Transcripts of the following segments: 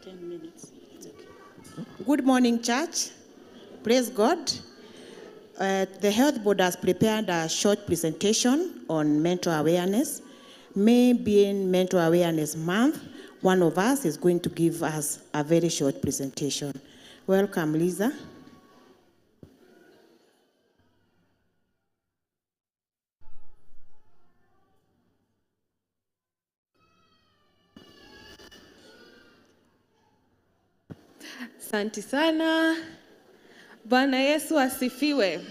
10 minutes. It's okay. Good morning, church. Praise God. The Health Board has prepared a short presentation on mental awareness. May being Mental Awareness Month, one of us is going to give us a very short presentation. Welcome, Lisa. Asante sana. Bwana Yesu asifiwe.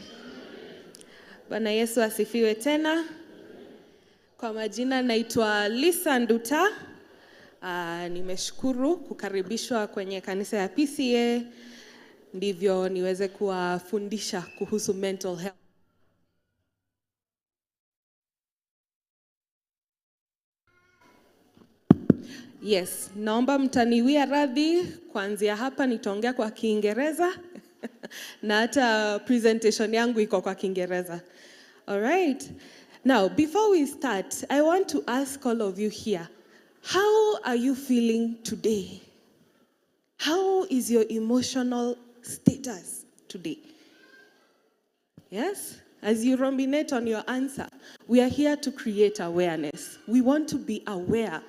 Bwana Yesu asifiwe tena. Kwa majina naitwa Lisa Nduta. Nimeshukuru kukaribishwa kwenye kanisa ya PCA. Ndivyo niweze kuwafundisha kuhusu mental health. Yes, naomba mtaniwia radhi, kuanzia hapa nitaongea kwa Kiingereza na hata presentation yangu iko kwa Kiingereza. All right. Now, before we start, I want to ask all of you here, how are you feeling today? How is your emotional status today? Yes? As you ruminate on your answer, we are here to create awareness. We want to be aware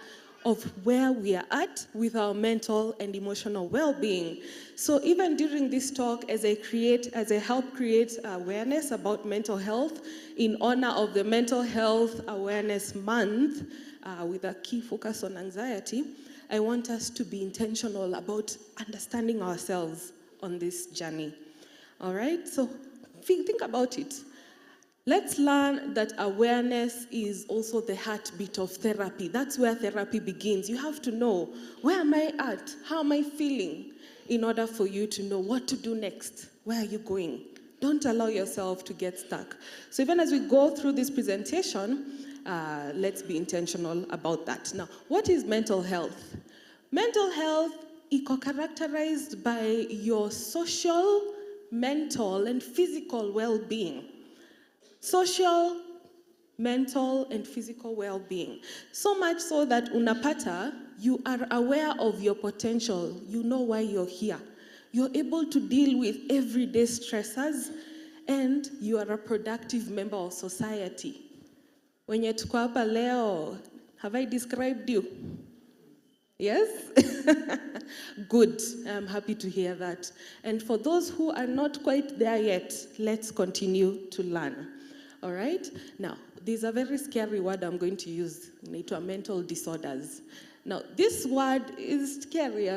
of where we are at with our mental and emotional well-being. So even during this talk, as I help create awareness about mental health in honor of the Mental Health Awareness Month, with a key focus on anxiety, I want us to be intentional about understanding ourselves on this journey. All right? So think about it. Let's learn that awareness is also the heartbeat of therapy. That's where therapy begins. You have to know, where am I at? How am I feeling? In order for you to know what to do next. Where are you going? Don't allow yourself to get stuck. So even as we go through this presentation, let's be intentional about that. Now, what is mental health? Mental health is characterized by your social, mental, and physical well-being. Social, mental, and physical well-being. So much so that unapata, you are aware of your potential. You know why you're here. You're able to deal with everyday stressors, and you are a productive member of society. Wenye tuko hapa leo, have I described you? Yes? Good. I'm happy to hear that. And for those who are not quite there yet, let's continue to learn. All right? Now, there's a very scary word I'm going to use, inaitwa mental disorders. Now, this word is scary.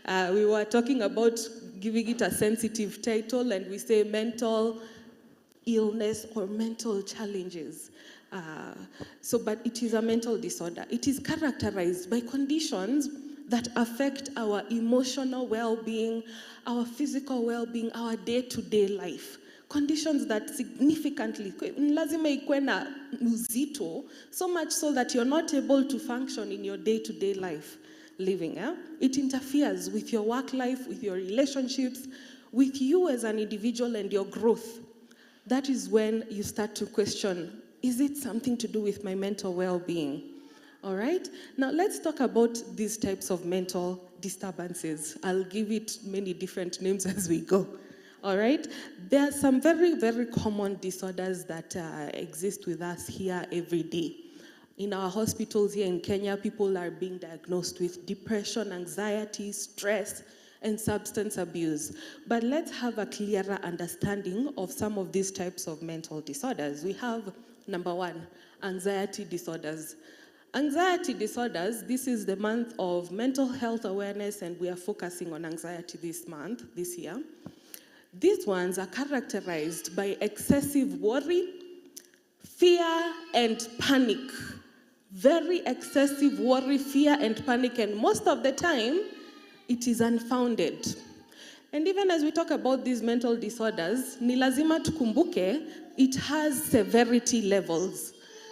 We were talking about giving it a sensitive title, and we say mental illness or mental challenges. But it is a mental disorder. It is characterized by conditions that affect our emotional well-being, our physical well-being, our day-to-day life. Conditions that significantly, lazima ikuwe na uzito, so much so that you're not able to function in your day-to-day life living. It interferes with your work life, with your relationships, with you as an individual and your growth. That is when you start to question, is it something to do with my mental well-being? All right? Now let's talk about these types of mental disturbances. I'll give it many different names as we go. All right? There are some very, very common disorders that exist with us here every day. In our hospitals here in Kenya, people are being diagnosed with depression, anxiety, stress, and substance abuse. But let's have a clearer understanding of some of these types of mental disorders. We have, number one, anxiety disorders. Anxiety disorders, this is the month of mental health awareness, and we are focusing on anxiety this month, this year. These ones are characterized by excessive worry, fear, and panic. Very excessive worry, fear, and panic, and most of the time, it is unfounded. And even as we talk about these mental disorders, ni lazima tukumbuke, it has severity levels.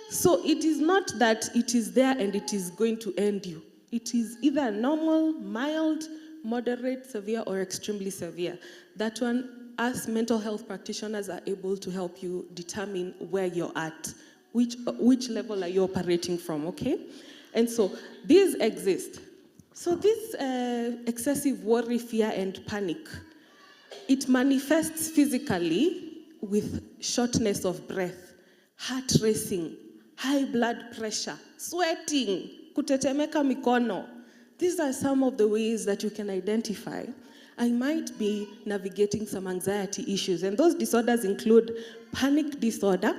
So it is not that it is there and it is going to end you. It is either normal, mild, moderate, severe, or extremely severe. That one, us mental health practitioners are able to help you determine where you're at, which level are you operating from, okay? And so these exist. So this excessive worry, fear, and panic, it manifests physically with shortness of breath, heart racing, high blood pressure, sweating, kutetemeka mikono. These are some of the ways that you can identify I might be navigating some anxiety issues. And those disorders include panic disorder,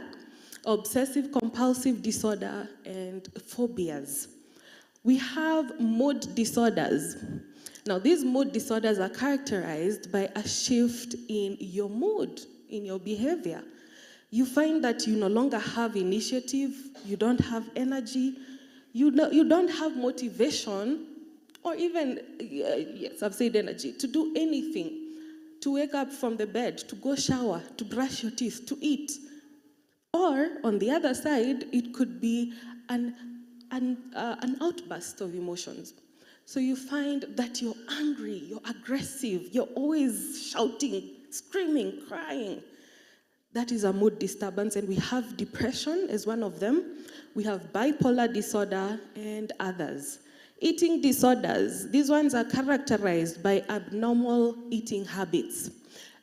obsessive compulsive disorder, and phobias. We have mood disorders. Now, these mood disorders are characterized by a shift in your mood, in your behavior. You find that you no longer have initiative, you don't have energy, you don't have motivation, or even, yes, I've said energy, to do anything, to wake up from the bed, to go shower, to brush your teeth, to eat. Or, on the other side, it could be an outburst of emotions. So you find that you're angry, you're aggressive, you're always shouting, screaming, crying. That is a mood disturbance, and we have depression as one of them. We have bipolar disorder and others. Eating disorders, these ones are characterized by abnormal eating habits.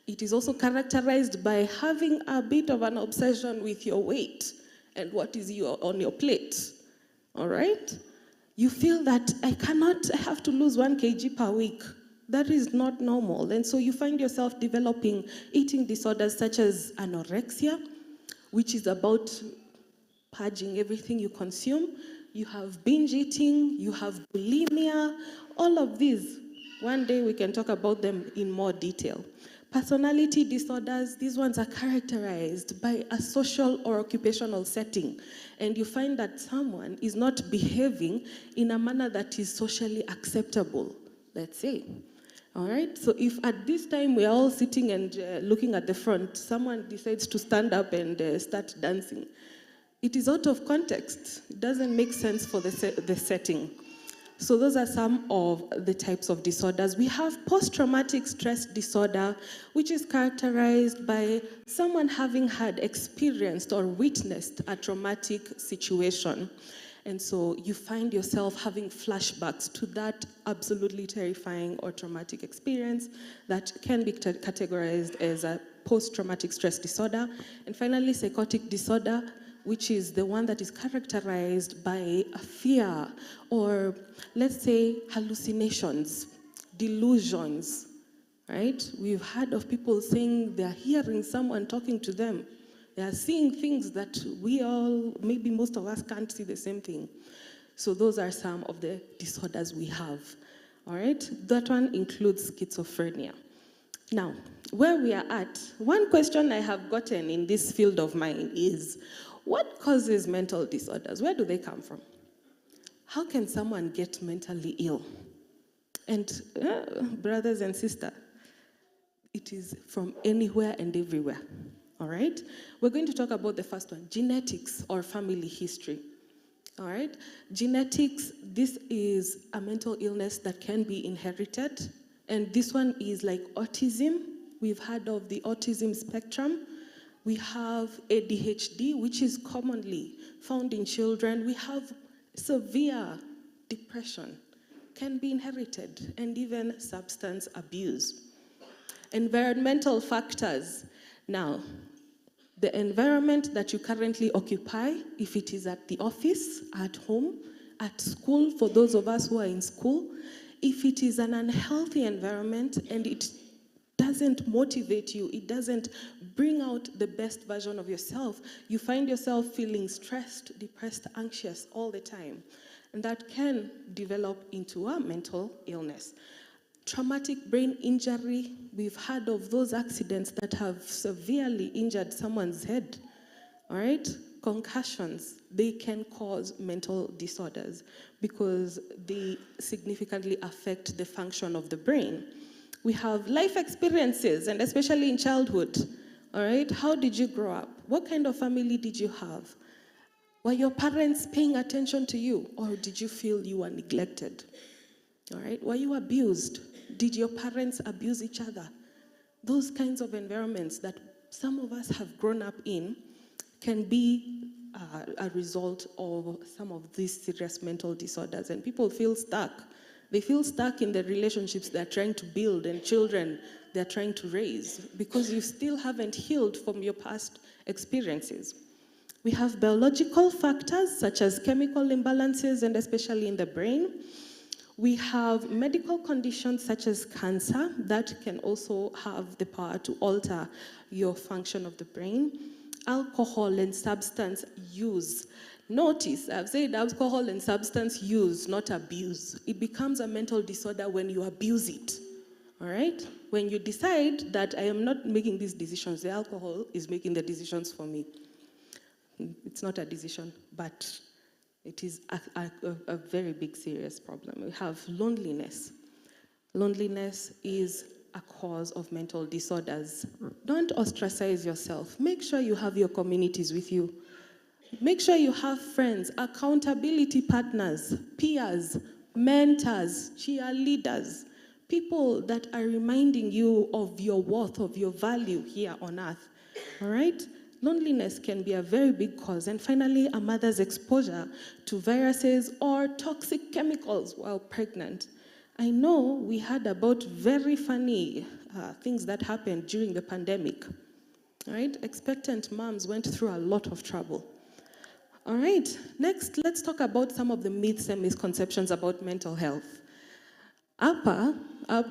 It is also characterized by having a bit of an obsession with your weight and what is on your plate. All right? You feel that I have to lose 1 kg per week. That is not normal. And so you find yourself developing eating disorders such as anorexia, which is about purging everything you consume. You have binge eating, you have bulimia, all of these. One day we can talk about them in more detail. Personality disorders, these ones are characterized by a social or occupational setting. And you find that someone is not behaving in a manner that is socially acceptable, let's say. All right, so if at this time we are all sitting and looking at the front, someone decides to stand up and start dancing, it is out of context. It doesn't make sense for the setting. So those are some of the types of disorders. We have post-traumatic stress disorder, which is characterized by someone having had experienced or witnessed a traumatic situation. And so you find yourself having flashbacks to that absolutely terrifying or traumatic experience that can be categorized as a post-traumatic stress disorder. And finally, psychotic disorder, which is the one that is characterized by a fear or, let's say, hallucinations, delusions, right? We've heard of people saying they're hearing someone talking to them. They are seeing things that maybe most of us can't see the same thing. So those are some of the disorders we have, all right? That one includes schizophrenia. Now, where we are at, one question I have gotten in this field of mine is, what causes mental disorders? Where do they come from? How can someone get mentally ill? And brothers and sisters, it is from anywhere and everywhere, all right? We're going to talk about the first one, genetics or family history, all right? Genetics, this is a mental illness that can be inherited, and this one is like autism. We've heard of the autism spectrum. We have ADHD, which is commonly found in children. We have severe depression, can be inherited, and even substance abuse. Environmental factors. Now, the environment that you currently occupy, if it is at the office, at home, at school, for those of us who are in school, if it is an unhealthy environment and it doesn't motivate you, it doesn't bring out the best version of yourself, you find yourself feeling stressed, depressed, anxious all the time. And that can develop into a mental illness. Traumatic brain injury, we've heard of those accidents that have severely injured someone's head, all right? Concussions, they can cause mental disorders because they significantly affect the function of the brain. We have life experiences, and especially in childhood, all right? How did you grow up? What kind of family did you have? Were your parents paying attention to you, or did you feel you were neglected? All right? Were you abused? Did your parents abuse each other? Those kinds of environments that some of us have grown up in can be a result of some of these serious mental disorders, and people feel stuck. They feel stuck in the relationships they're trying to build and children they're trying to raise because you still haven't healed from your past experiences. We have biological factors such as chemical imbalances and especially in the brain. We have medical conditions such as cancer that can also have the power to alter your function of the brain. Alcohol and substance use. Notice, I've said alcohol and substance use, not abuse. It becomes a mental disorder when you abuse it, all right? When you decide that I am not making these decisions, the alcohol is making the decisions for me. It's not a decision, but it is a very big, serious problem. We have loneliness. Loneliness is a cause of mental disorders. Don't ostracize yourself. Make sure you have your communities with you. Make sure you have friends, accountability partners, peers, mentors, cheerleaders, people that are reminding you of your worth, of your value here on earth. All right? Loneliness can be a very big cause. And finally, a mother's exposure to viruses or toxic chemicals while pregnant. I know we heard about very funny things that happened during the pandemic. All right? Expectant moms went through a lot of trouble. All right, next, let's talk about some of the myths and misconceptions about mental health.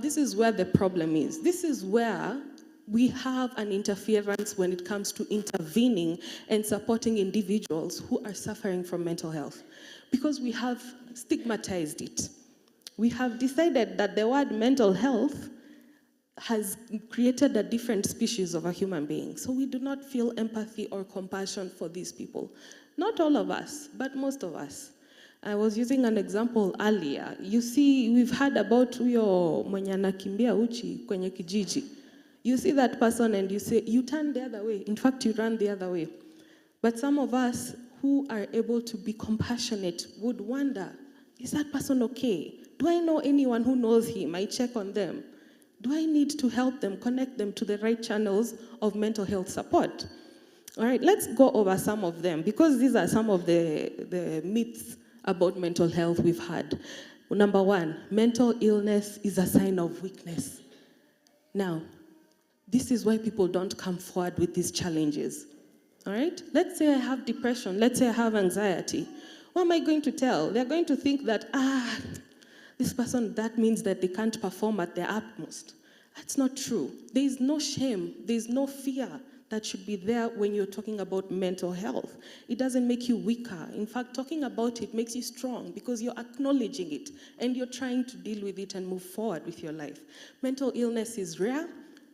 This is where the problem is. This is where we have an interference when it comes to intervening and supporting individuals who are suffering from mental health, because we have stigmatized it. We have decided that the word mental health has created a different species of a human being. So we do not feel empathy or compassion for these people. Not all of us, but most of us. I was using an example earlier. You see, we've heard about huyo mwenye anakimbia uchi kwenye kijiji. You see that person and you say, you turn the other way. In fact, you run the other way. But some of us who are able to be compassionate would wonder, is that person okay? Do I know anyone who knows him? I check on them. Do I need to help them, connect them to the right channels of mental health support? All right, let's go over some of them, because these are some of the myths about mental health we've had. Number one, mental illness is a sign of weakness. Now, this is why people don't come forward with these challenges. All right? Let's say I have depression. Let's say I have anxiety. What am I going to tell? They're going to think that, this person, that means that they can't perform at their utmost. That's not true. There is no shame. There is no fear that should be there when you're talking about mental health. It doesn't make you weaker. In fact, talking about it makes you strong because you're acknowledging it and you're trying to deal with it and move forward with your life. Mental illness is rare?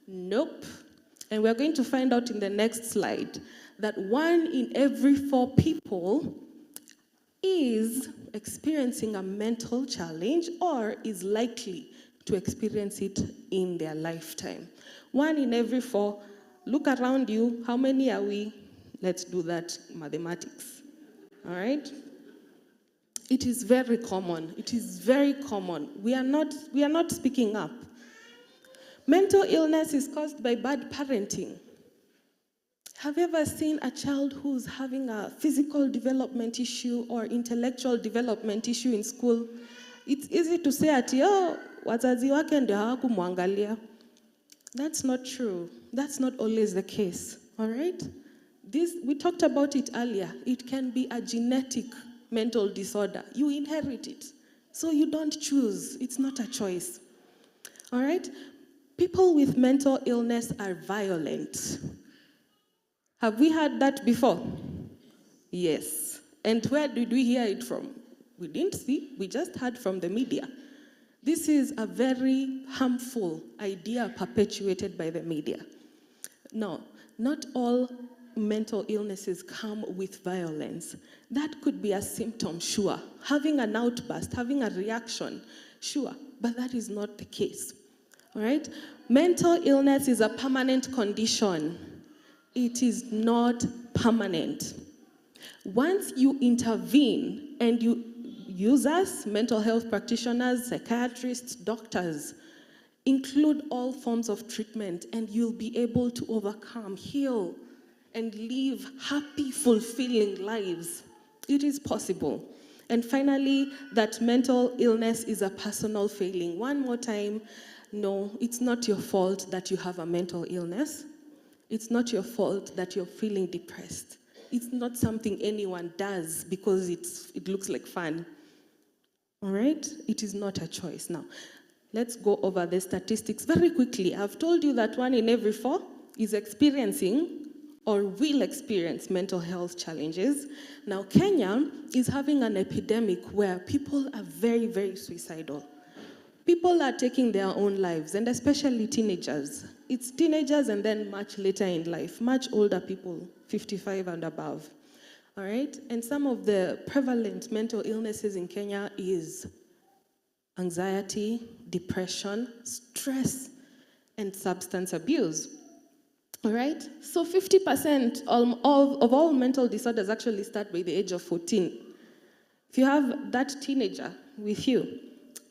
Nope. And we're going to find out in the next slide that 1 in every 4 people is experiencing a mental challenge or is likely to experience it in their lifetime. 1 in every 4. Look around you. How many are we? Let's do that mathematics. All right? It is very common. It is very common. We are not speaking up. Mental illness is caused by bad parenting. Have you ever seen a child who's having a physical development issue or intellectual development issue in school? It's easy to say wazazi wake ndio hawakumwangalia. That's not true. That's not always the case, all right? We talked about it earlier. It can be a genetic mental disorder. You inherit it. So you don't choose. It's not a choice, all right? People with mental illness are violent. Have we heard that before? Yes. And where did we hear it from? We didn't see. We just heard from the media. This is a very harmful idea perpetuated by the media. No, not all mental illnesses come with violence. That could be a symptom, sure. Having an outburst, having a reaction, sure. But that is not the case. All right? Mental illness is a permanent condition. It is not permanent. Once you intervene and you users, mental health practitioners, psychiatrists, doctors, include all forms of treatment and you'll be able to overcome, heal, and live happy, fulfilling lives. It is possible. And finally, that mental illness is a personal failing. One more time, no, it's not your fault that you have a mental illness. It's not your fault that you're feeling depressed. It's not something anyone does because it looks like fun. All right? It is not a choice. Now, let's go over the statistics very quickly. I've told you that 1 in every 4 is experiencing or will experience mental health challenges. Now, Kenya is having an epidemic where people are very, very suicidal. People are taking their own lives, and especially teenagers. It's teenagers and then much later in life, much older people, 55 and above. All right? And some of the prevalent mental illnesses in Kenya is anxiety, depression, stress, and substance abuse. All right? So 50% of all mental disorders actually start by the age of 14. If you have that teenager with you,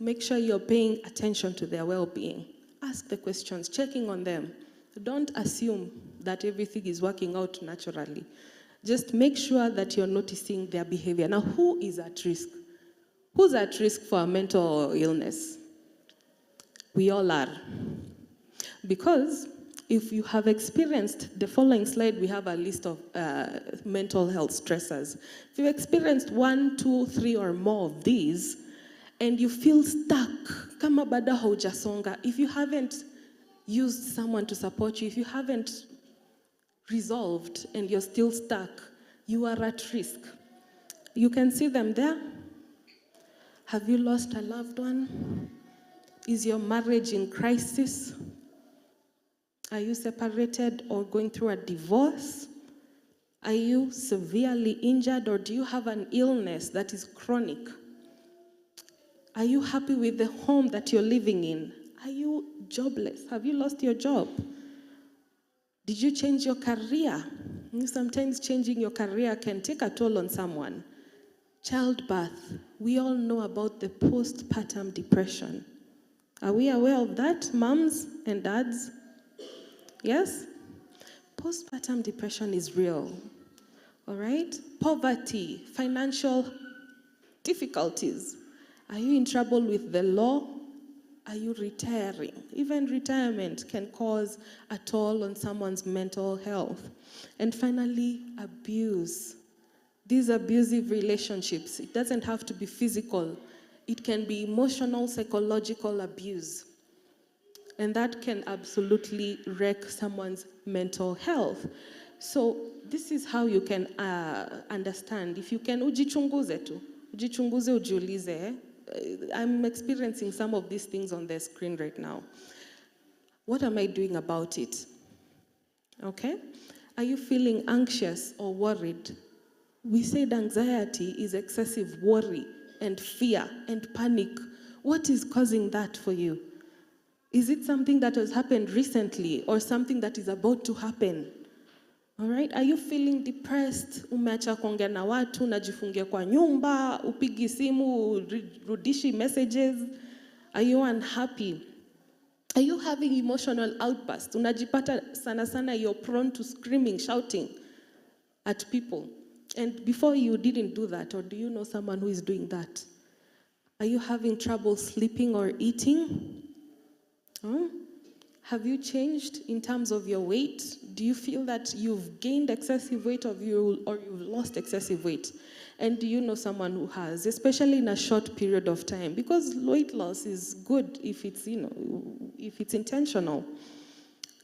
make sure you're paying attention to their well-being. Ask the questions, checking on them. Don't assume that everything is working out naturally. Just make sure that you're noticing their behavior. Now, who is at risk? Who's at risk for a mental illness? We all are. Because if you have experienced, the following slide, we have a list of mental health stressors. If you've experienced 1, 2, 3, or more of these, and you feel stuck, kama bado haujasonga, if you haven't used someone to support you, if you haven't resolved and you're still stuck, you are at risk. You can see them there. Have you lost a loved one? Is your marriage in crisis? Are you separated or going through a divorce? Are you severely injured, or do you have an illness that is chronic? Are you happy with the home that you're living in? Are you jobless? Have you lost your job? Did you change your career? Sometimes changing your career can take a toll on someone. Childbirth. We all know about the postpartum depression. Are we aware of that, moms and dads? Yes? Postpartum depression is real. All right? Poverty, financial difficulties. Are you in trouble with the law? Are you retiring? Even retirement can cause a toll on someone's mental health. And finally, abuse. These abusive relationships, it doesn't have to be physical. It can be emotional, psychological abuse. And that can absolutely wreck someone's mental health. So this is how you can understand. If you can, ujichunguze tu. Ujichunguze, ujiulize. I'm experiencing some of these things on the screen right now. What am I doing about it? Okay? Are you feeling anxious or worried? We said anxiety is excessive worry and fear and panic. What is causing that for you? Is it something that has happened recently or something that is about to happen? All right? Are you feeling depressed? Umeacha kuongea na watu, unajifungia kwa nyumba, upigi simu, rudishi messages? Are you unhappy? Are you having emotional outbursts? Unajipata sana sana, you're prone to screaming, shouting at people. And before you didn't do that, or do you know someone who is doing that? Are you having trouble sleeping or eating? Huh? Have you changed in terms of your weight? Do you feel that you've gained excessive weight or you've lost excessive weight? And do you know someone who has, especially in a short period of time? Because weight loss is good if it's, if it's intentional.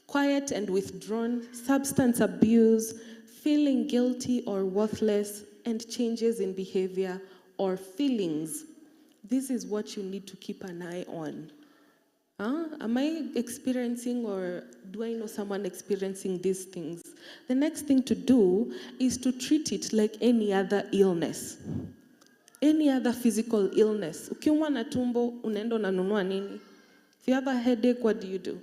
Quiet and withdrawn, substance abuse, feeling guilty or worthless, and changes in behavior or feelings. This is what you need to keep an eye on. Am I experiencing, or do I know someone experiencing these things? The next thing to do is to treat it like any other illness. Any other physical illness. Ukiumwa na tumbo, unaenda unanunua nini? If you have a headache, what do you do?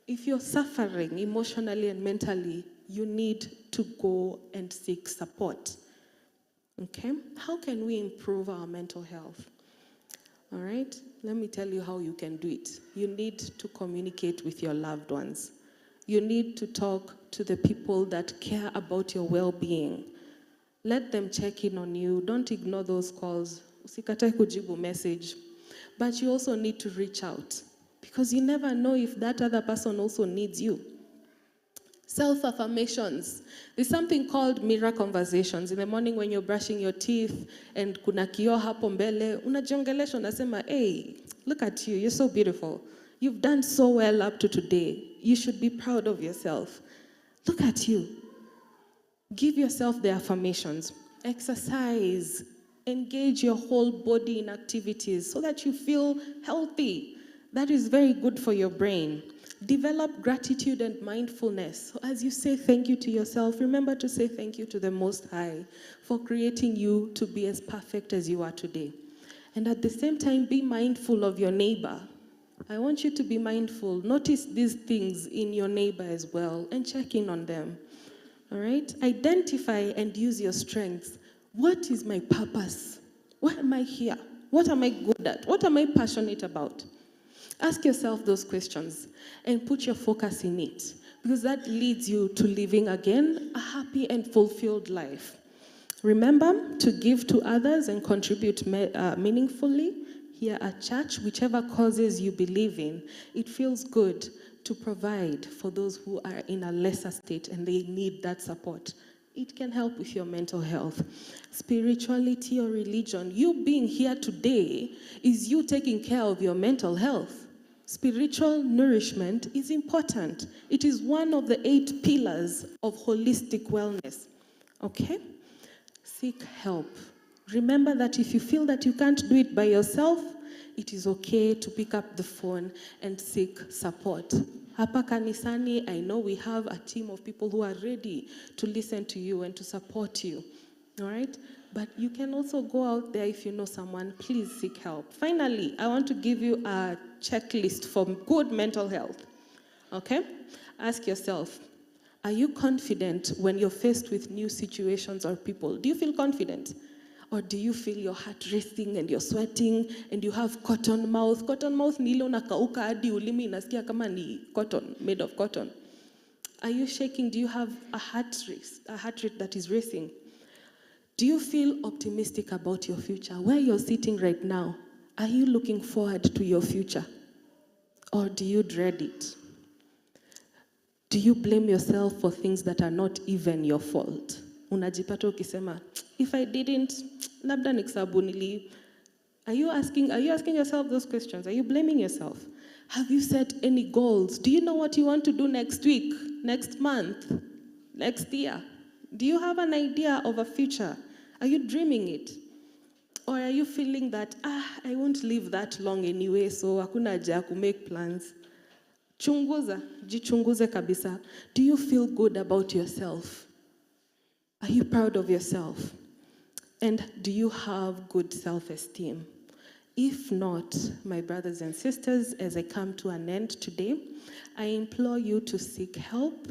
If you're suffering emotionally and mentally, you need to go and seek support. Okay? How can we improve our mental health? All right? Let me tell you how you can do it. You need to communicate with your loved ones. You need to talk to the people that care about your well-being. Let them check in on you. Don't ignore those calls. Usikatae kujibu message. But you also need to reach out because you never know if that other person also needs you. Self-affirmations. There's something called mirror conversations. In the morning when you're brushing your teeth and kuna kioo hapo mbele, unajiongelesha unasema, hey, look at you, you're so beautiful. You've done so well up to today. You should be proud of yourself. Look at you. Give yourself the affirmations. Exercise. Engage your whole body in activities so that you feel healthy. That is very good for your brain. Develop gratitude and mindfulness. So as you say thank you to yourself, remember to say thank you to the Most High for creating you to be as perfect as you are today. And at the same time, be mindful of your neighbor. I want you to be mindful. Notice these things in your neighbor as well and check in on them. All right? Identify and use your strengths. What is my purpose? Why am I here? What am I good at? What am I passionate about? Ask yourself those questions and put your focus in it because that leads you to living again a happy and fulfilled life. Remember to give to others and contribute meaningfully. Here at church, whichever causes you believe in, it feels good to provide for those who are in a lesser state and they need that support. It can help with your mental health. Spirituality or religion, you being here today is you taking care of your mental health. Spiritual nourishment is important. It is one of the 8 pillars of holistic wellness. Okay? Seek help. Remember that if you feel that you can't do it by yourself, it is okay to pick up the phone and seek support. Hapa kanisani, I know we have a team of people who are ready to listen to you and to support you. All right? But you can also go out there if you know someone, please seek help. Finally, I want to give you a checklist for good mental health. Okay? Ask yourself, are you confident when you're faced with new situations or people? Do you feel confident? Or do you feel your heart racing and you're sweating and you have cotton mouth? Cotton mouth ni ile unakauka hadi ulimi inasikia kama ni cotton, made of cotton. Are you shaking? Do you have a heart rate that is racing? Do you feel optimistic about your future? Where you're sitting right now, are you looking forward to your future? Or do you dread it? Do you blame yourself for things that are not even your fault? Unajipata ukisema, if I didn't, labda niksabu nili. Are you asking yourself those questions? Are you blaming yourself? Have you set any goals? Do you know what you want to do next week, next month, next year? Do you have an idea of a future? Are you dreaming it? Or are you feeling that, I won't live that long anyway, so hakuna haja ya kumake plans? Chunguza, jichunguze kabisa. Do you feel good about yourself? Are you proud of yourself? And do you have good self-esteem? If not, my brothers and sisters, as I come to an end today, I implore you to seek help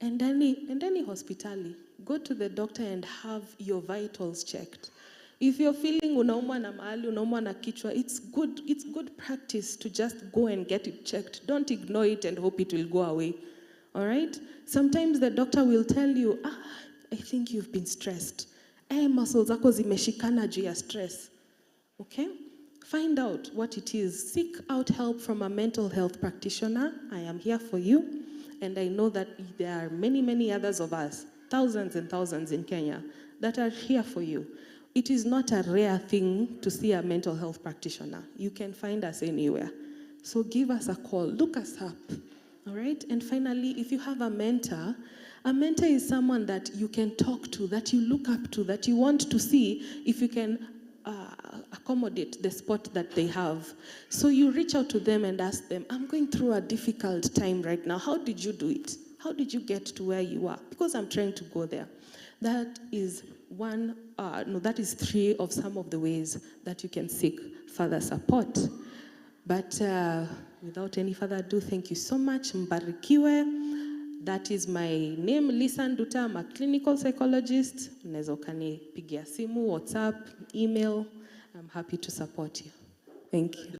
and any hospitali. Go to the doctor and have your vitals checked. If you're feeling unaumwa na mahali, unaumwa na kichwa, it's good practice to just go and get it checked. Don't ignore it and hope it will go away. All right? Sometimes the doctor will tell you, I think you've been stressed. Muscles zako zimeshikana juu ya stress. Okay? Find out what it is. Seek out help from a mental health practitioner. I am here for you. And I know that there are many, many others of us, thousands and thousands in Kenya, that are here for you. It is not a rare thing to see a mental health practitioner. You can find us anywhere. So give us a call. Look us up. All right? And finally, if you have a mentor is someone that you can talk to, that you look up to, that you want to see if you can accommodate the spot that they have. So you reach out to them and ask them, I'm going through a difficult time right now. How did you do it? How did you get to where you are? Because I'm trying to go there. That is that is 3 of some of the ways that you can seek further support. But without any further ado, thank you so much. Mbarikiwe. That is my name, Lisa Nduta. I'm a clinical psychologist. Unaweza ukanipigia simu, WhatsApp, email. I'm happy to support you. Thank you.